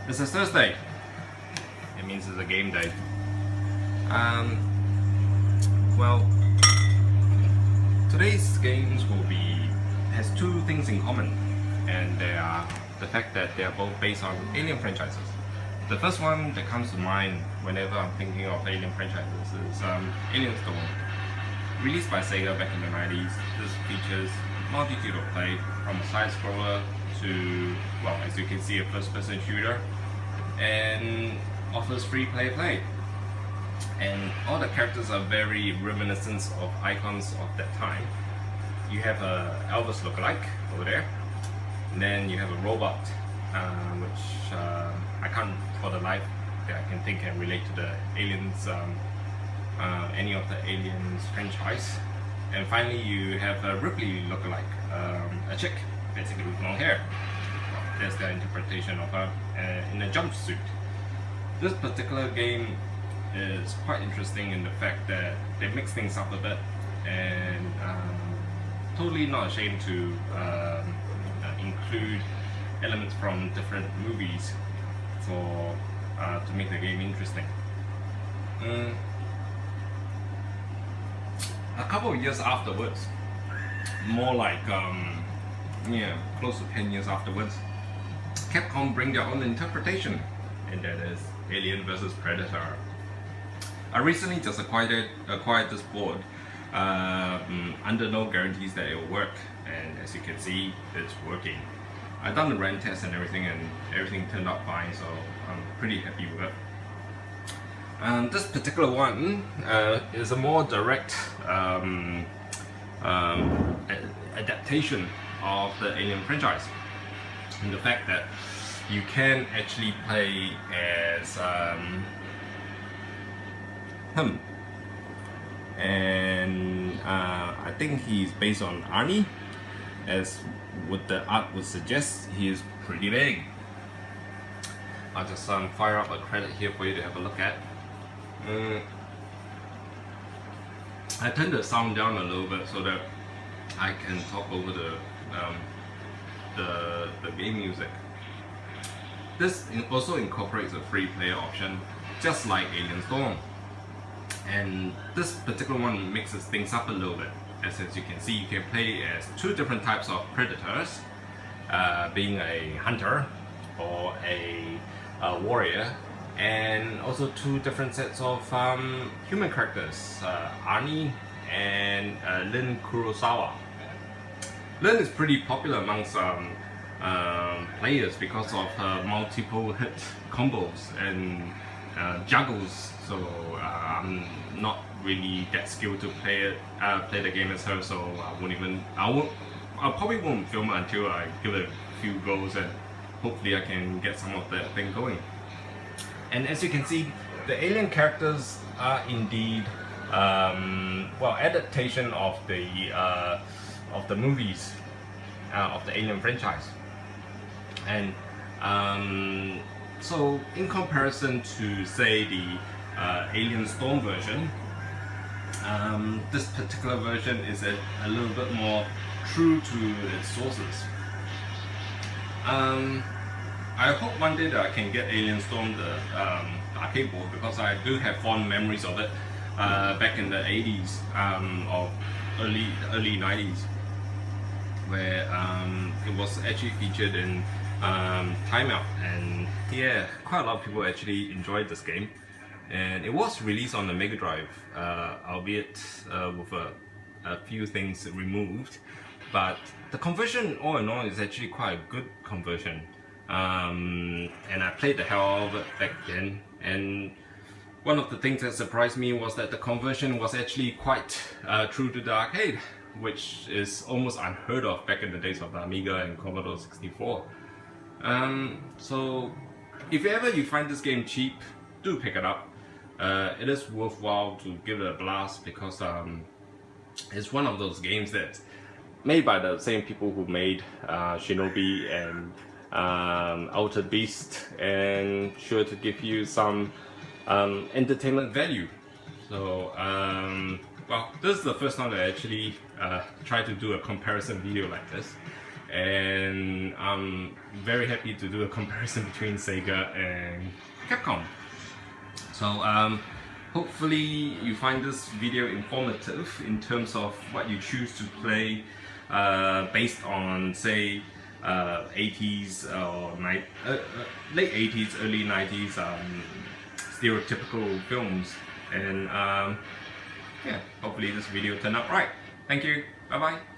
It's a Thursday. It means it's a game day. Well, today's games has two things in common, and they are the fact that they are both based on Alien franchises. The first one that comes to mind whenever I'm thinking of Alien franchises is Alien Storm. Released by SEGA back in the 90s, this features multitude of play from a side-scroller to, well, as you can see, a first-person shooter, and offers free play. And all the characters are very reminiscent of icons of that time. You have a Elvis lookalike over there, and then you have a robot, which I can't for the life that I can think can relate to the Aliens, any of the Aliens franchise. And finally, you have a Ripley lookalike, a chick, basically with long hair. Well, there's their interpretation of her in a jumpsuit. This particular game is quite interesting in the fact that they mix things up a bit and totally not ashamed to include elements from different movies for to make the game interesting. A couple of years afterwards, more like close to 10 years afterwards, Capcom bring their own interpretation, and that is Alien vs Predator. I recently just acquired this board under no guarantees that it will work, and as you can see, it's working. I've done the run test and everything turned out fine, so I'm pretty happy with it. This particular one is a more direct adaptation of the Alien franchise, in the fact that you can actually play as him, and I think he's based on Arnie, as what the art would suggest. He is pretty big. I'll just fire up a credit here for you to have a look at. I turned the sound down a little bit so that I can talk over the game music. This also incorporates a free player option, just like Alien Storm. And this particular one mixes things up a little bit. As you can see, you can play as two different types of predators, being a hunter or a warrior, and also two different sets of human characters, Arnie and Lin Kurosawa. Lin is pretty popular amongst players because of multiple hit combos and juggles, so I'm not really that skilled to play the game as her, so I probably won't film it until I give it a few goes and hopefully I can get some of that thing going. And as you can see, the alien characters are indeed adaptation of the movies of the Alien franchise. And so in comparison to, say, the Alien Storm version, this particular version is a little bit more true to its sources. I hope one day that I can get Alien Storm, the arcade board, because I do have fond memories of it back in the 80s or early 90s, where it was actually featured in Time Out, and yeah, quite a lot of people actually enjoyed this game. And it was released on the Mega Drive, albeit with a few things removed, but the conversion all in all is actually quite a good conversion. And I played the hell out of it back then, and one of the things that surprised me was that the conversion was actually quite true to the arcade, which is almost unheard of back in the days of the Amiga and Commodore 64. So if ever you find this game cheap, do pick it up. It is worthwhile to give it a blast, because it's one of those games that's made by the same people who made Shinobi and Altered Beast, and sure to give you some entertainment value. So well, this is the first time that I actually tried to do a comparison video like this, and I'm very happy to do a comparison between Sega and Capcom. So hopefully you find this video informative in terms of what you choose to play based on, say, 80s or late 80s, early 90s stereotypical films. And yeah, hopefully this video turned out right. Thank you. Bye bye.